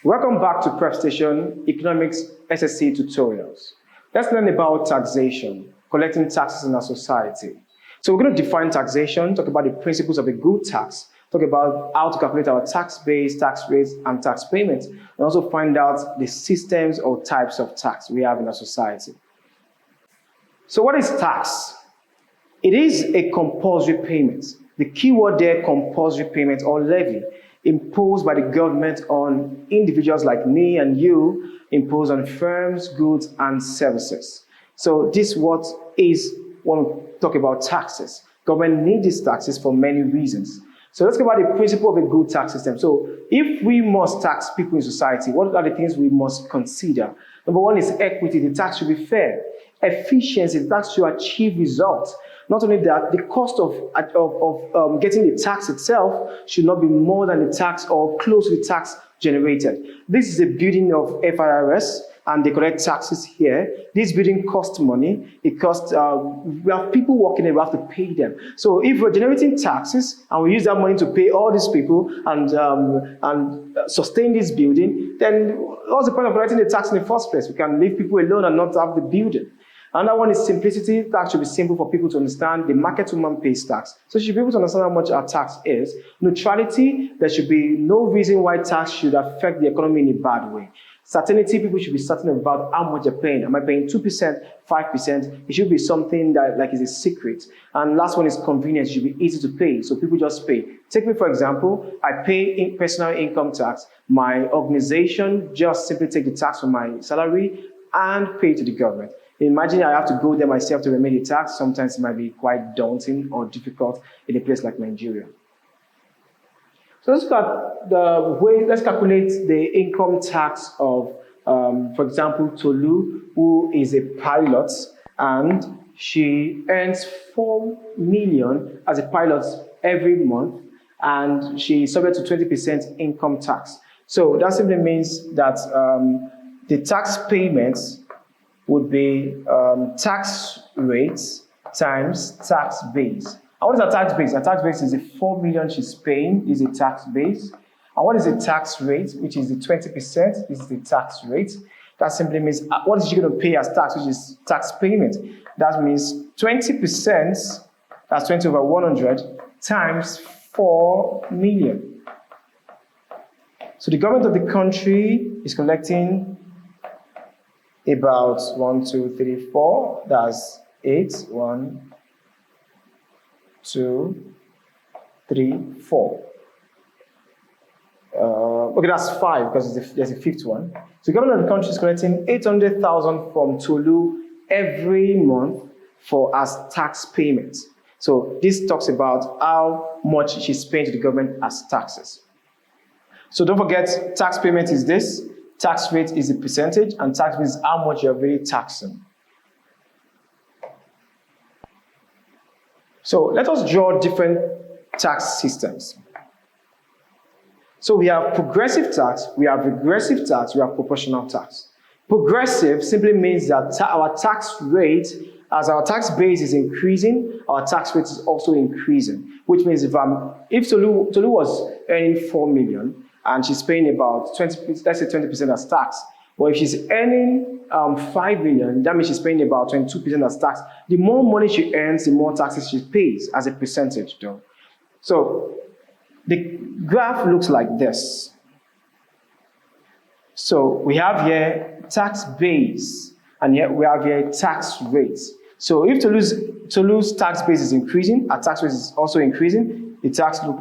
Welcome back to PrepStation Economics SSCE tutorials. Let's learn about taxation, collecting taxes in our society. So we're going to define taxation, talk about the principles of a good tax, talk about how to calculate our tax base, tax rates, and tax payments, and also find out the systems or types of tax we have in our society. So what is tax? It is a compulsory payment. The key word there, compulsory payment or levy, imposed by the government on individuals like me and you, imposed on firms, goods, and services. So this what is when we talk about taxes. Government needs these taxes for many reasons. So let's talk about the principle of a good tax system. So if we must tax people in society, what are the things we must consider? Number one is equity. The tax should be fair. Efficiency. The tax should achieve results. Not only that, the cost of getting the tax itself should not be more than the tax or close to the tax generated. This is the building of FIRS, and they collect taxes here. This building costs money. It costs, we have people working there, we have to pay them. So if we're generating taxes and we use that money to pay all these people and sustain this building, then what's the point of collecting the tax in the first place? We can leave people alone and not have the building. Another one is simplicity. Tax should be simple for people to understand. The market woman pays tax. So she should be able to understand how much our tax is. Neutrality, there should be no reason why tax should affect the economy in a bad way. Certainty, people should be certain about how much they're paying. Am I paying 2%, 5%? It should be something that is a secret. And last one is convenience. It should be easy to pay, so people just pay. Take me, for example, I pay personal income tax. My organization just simply take the tax from my salary and pay to the government. Imagine I have to go there myself to remit the tax. Sometimes it might be quite daunting or difficult in a place like Nigeria. So let's look at the way, let's calculate the income tax of, for example, Tolu, who is a pilot, and she earns 4 million as a pilot every month, and she is subject to 20% income tax. So that simply means that the tax payments would be tax rates times tax base. And what is a tax base? A tax base is the 4 million she's paying, is a tax base. And what is the tax rate, which is the 20%? This is the tax rate. That simply means what is she going to pay as tax, which is tax payment. That means 20%, that's 20 over 100, times 4 million. So the government of the country is collecting about 1, 2, 3, 4. That's 8. 1, 2, 3, 4. Okay, that's 5 because there's a fifth one. So the government of the country is collecting 800,000 from Tolu every month for as tax payments. So this talks about how much she's paying to the government as taxes. So don't forget, tax payment is this. Tax rate is the percentage, and tax rate is how much you're really taxing. So let us draw different tax systems. So we have progressive tax, we have regressive tax, we have proportional tax. Progressive simply means that our tax rate, as our tax base is increasing, our tax rate is also increasing. Which means if Tolu was earning 4 million, and she's paying about 20%, let's say 20% as tax. But if she's earning 5 million, that means she's paying about 22% as tax. The more money she earns, the more taxes she pays as a percentage, though. So the graph looks like this. So we have here tax base, and yet we have here tax rates. So if Tolu's tax base is increasing, our tax rate is also increasing. The tax look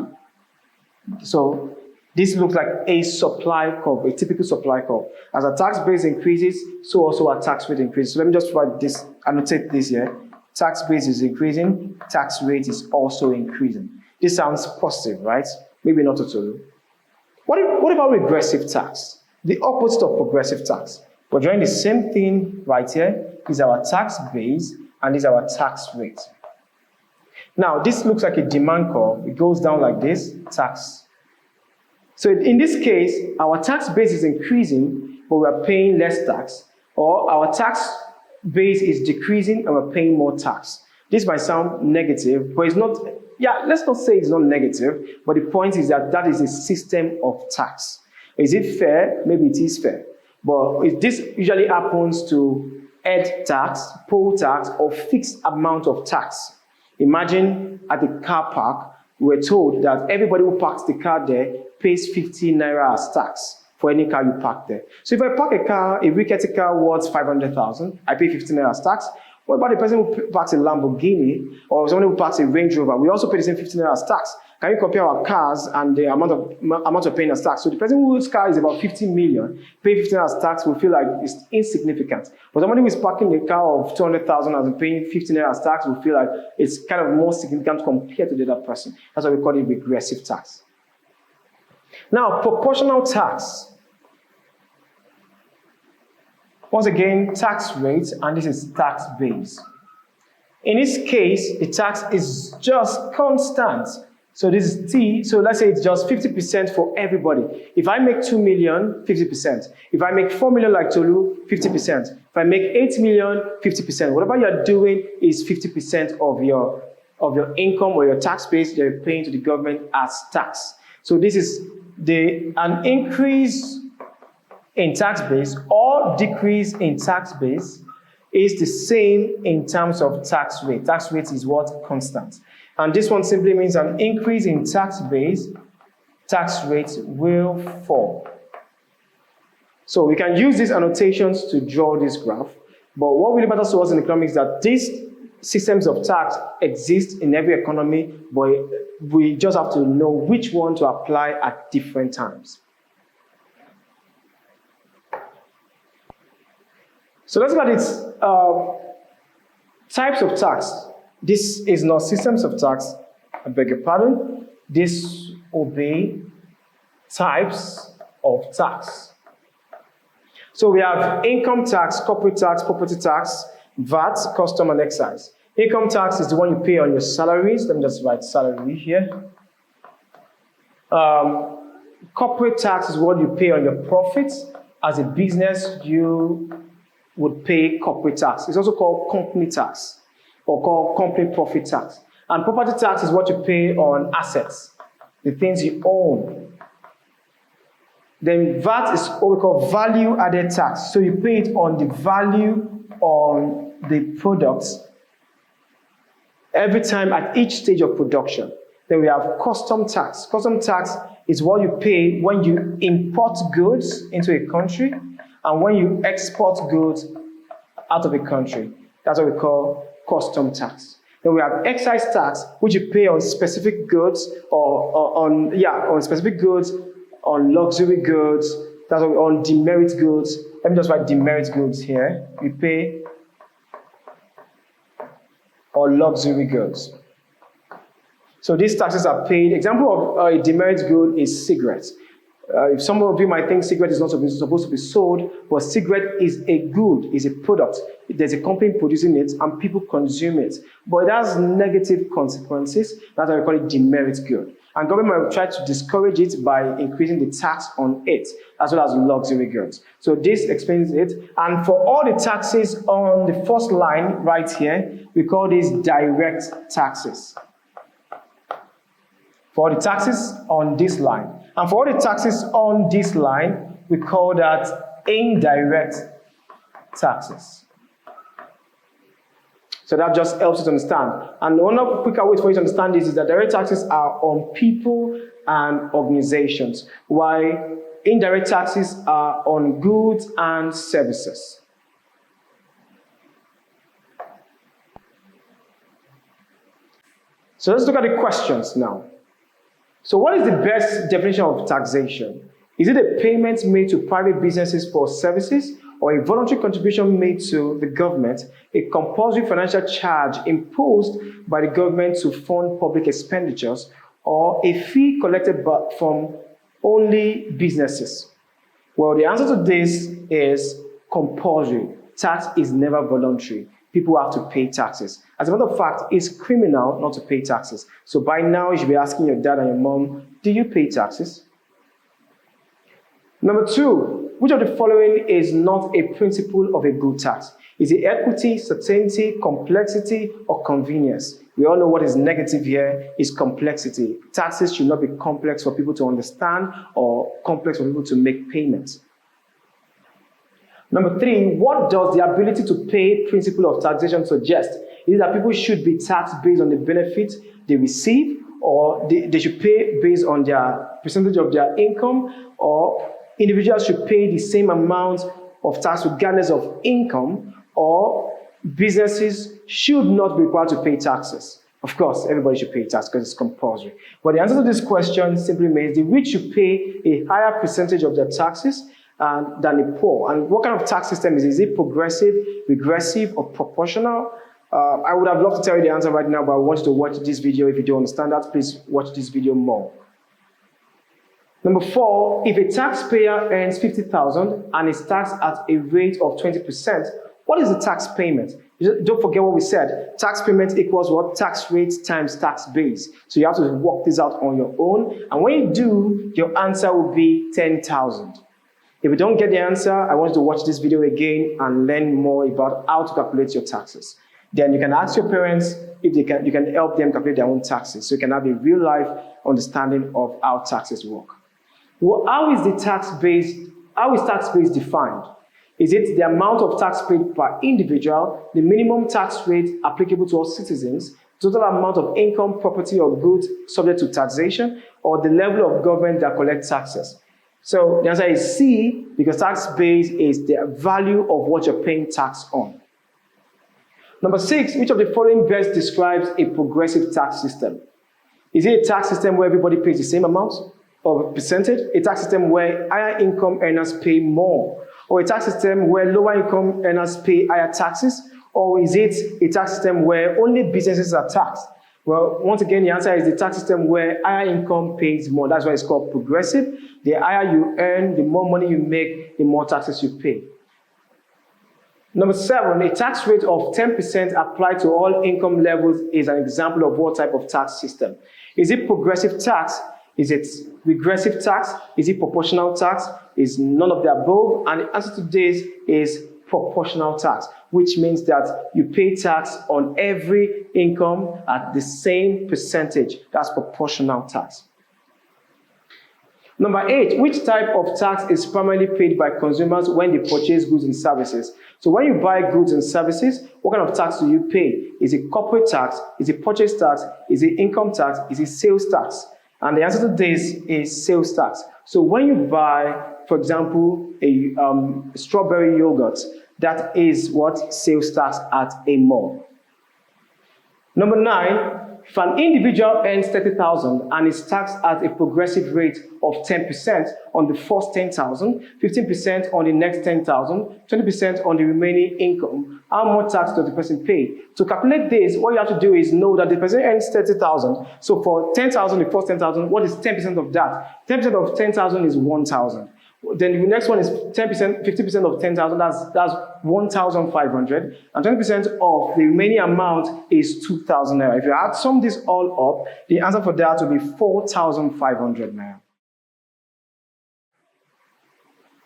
so. This looks like a supply curve, a typical supply curve. As our tax base increases, so also our tax rate increases. So let me just provide this, annotate this here. Tax base is increasing, tax rate is also increasing. This sounds positive, right? Maybe not at all. What about regressive tax? The opposite of progressive tax. We're drawing the same thing right here. This is our tax base, and this is our tax rate. Now, this looks like a demand curve. It goes down like this, tax. So in this case, our tax base is increasing, but we're paying less tax. Or our tax base is decreasing and we're paying more tax. This might sound negative, but it's not, let's not say it's not negative, but the point is that that is a system of tax. Is it fair? Maybe it is fair. But this usually happens to head tax, poll tax, or fixed amount of tax. Imagine at the car park, we're told that everybody who parks the car there pays 50 naira as tax for any car you park there. So if I park a car, a Rickety car worth 500,000, I pay 50 naira as tax. What about the person who parks a Lamborghini or someone who parks a Range Rover? We also pay the same 15 naira as tax. Can you compare our cars and the amount of paying as tax? So the person whose car is about 50 million, paying 15 naira as tax will feel like it's insignificant. But somebody who is parking a car of 200,000 and paying 15 naira as tax will feel like it's kind of more significant compared to the other person. That's why we call it regressive tax. Now, proportional tax. Once again, tax rate, and this is tax base. In this case, the tax is just constant. So this is T, so let's say it's just 50% for everybody. If I make 2 million, 50%. If I make 4 million like Tolu, 50%. If I make 8 million, 50%. Whatever you're doing is 50% of your income or your tax base that you're paying to the government as tax. So this is an increase in tax base or decrease in tax base is the same in terms of tax rate. Tax rate is what? Constant. And this one simply means an increase in tax base, tax rate will fall. So we can use these annotations to draw this graph, but what really matters to us in economics is that these systems of tax exist in every economy, but we just have to know which one to apply at different times. So let's look at its types of tax. This is not systems of tax, I beg your pardon. This will be types of tax. So we have income tax, corporate tax, property tax, VAT, custom and excise. Income tax is the one you pay on your salaries. Let me just write salary here. Corporate tax is what you pay on your profits. As a business, you would pay corporate tax. It's also called company tax or called company profit tax. And property tax is what you pay on assets, the things you own. Then VAT is what we call value added tax. So you pay it on the value on the products every time at each stage of production. Then we have custom tax. Custom tax is what you pay when you import goods into a country and when you export goods out of a country. That's what we call custom tax. Then we have excise tax, which you pay on specific goods on specific goods, on luxury goods. That's what on demerit goods. Let me just write demerit goods here. We pay on luxury goods. So these taxes are paid. Example of a demerit good is cigarettes. If some of you might think cigarette is not supposed to be sold, but cigarette is a good, is a product. There's a company producing it and people consume it. But it has negative consequences. That's why we call it demerit good. And government might try to discourage it by increasing the tax on it, as well as luxury goods. So this explains it. And for all the taxes on the first line right here, we call these direct taxes. For the taxes on this line. And for all the taxes on this line, we call that indirect taxes. So that just helps you to understand. And one of the quicker ways for you to understand this is that direct taxes are on people and organizations, while indirect taxes are on goods and services. So let's look at the questions now. So what is the best definition of taxation? Is it a payment made to private businesses for services, or a voluntary contribution made to the government, a compulsory financial charge imposed by the government to fund public expenditures, or a fee collected from only businesses? Well, the answer to this is compulsory. Tax is never voluntary. People have to pay taxes. As a matter of fact, it's criminal not to pay taxes. So by now, you should be asking your dad and your mom, do you pay taxes? Number two, which of the following is not a principle of a good tax? Is it equity, certainty, complexity, or convenience? We all know what is negative here is complexity. Taxes should not be complex for people to understand or complex for people to make payments. Number 3, what does the ability to pay principle of taxation suggest? Is it that people should be taxed based on the benefit they receive, or they should pay based on their percentage of their income, or individuals should pay the same amount of tax regardless of income, or businesses should not be required to pay taxes? Of course, everybody should pay tax because it's compulsory. But the answer to this question simply means the rich should pay a higher percentage of their taxes than the poor. And what kind of tax system is it? Is it progressive, regressive, or proportional? I would have loved to tell you the answer right now, but I want you to watch this video. If you don't understand that, please watch this video more. Number 4, if a taxpayer earns $50,000 and is taxed at a rate of 20%, what is the tax payment? Don't forget what we said. Tax payment equals what? Tax rate times tax base. So you have to work this out on your own. And when you do, your answer will be $10,000. If you don't get the answer, I want you to watch this video again and learn more about how to calculate your taxes. Then you can ask your parents if you can help them calculate their own taxes, so you can have a real-life understanding of how taxes work. Well, how is tax base defined? Is it the amount of tax paid per individual, the minimum tax rate applicable to all citizens, total amount of income, property, or goods subject to taxation, or the level of government that collects taxes? So the answer is C, because tax base is the value of what you're paying tax on. Number 6, which of the following best describes a progressive tax system? Is it a tax system where everybody pays the same amount or percentage? A tax system where higher income earners pay more? Or a tax system where lower income earners pay higher taxes? Or is it a tax system where only businesses are taxed? Well, once again, the answer is the tax system where higher income pays more. That's why it's called progressive. The higher you earn, the more money you make, the more taxes you pay. Number 7, a tax rate of 10% applied to all income levels is an example of what type of tax system? Is it progressive tax? Is it regressive tax? Is it proportional tax? Is none of the above? And the answer to this is proportional tax, which means that you pay tax on every income at the same percentage. That's proportional tax. Number 8, which type of tax is primarily paid by consumers when they purchase goods and services? So when you buy goods and services, what kind of tax do you pay? Is it corporate tax? Is it purchase tax? Is it income tax? Is it sales tax? And the answer to this is sales tax. So when you buy, for example, a strawberry yogurt, that is what? Sales tax at a mall. Number 9, if an individual earns $30,000 and is taxed at a progressive rate of 10% on the first $10,000, 15% on the next $10,000, 20% on the remaining income, how much tax does the person pay? To calculate this, what you have to do is know that the person earns $30,000. So for $10,000, the first $10,000, what is 10% of that? 10% of $10,000 is $1,000. Then the next one is 10%, 50% of 10,000, that's 1,500, and 20% of the remaining amount is 2,000 naira. If you add sum this all up, the answer for that will be 4,500 naira.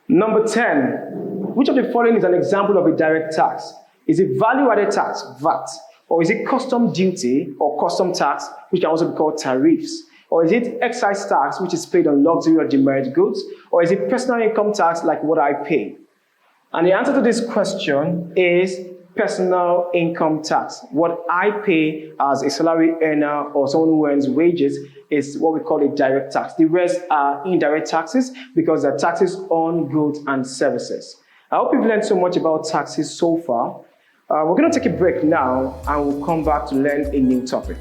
Number 10, which of the following is an example of a direct tax? Is it value-added tax, VAT, or is it custom duty or custom tax, which can also be called tariffs? Or is it excise tax, which is paid on luxury or demerit goods? Or is it personal income tax, like what I pay? And the answer to this question is personal income tax. What I pay as a salary earner or someone who earns wages is what we call a direct tax. The rest are indirect taxes because they're taxes on goods and services. I hope you've learned so much about taxes so far. We're going to take a break now and we'll come back to learn a new topic.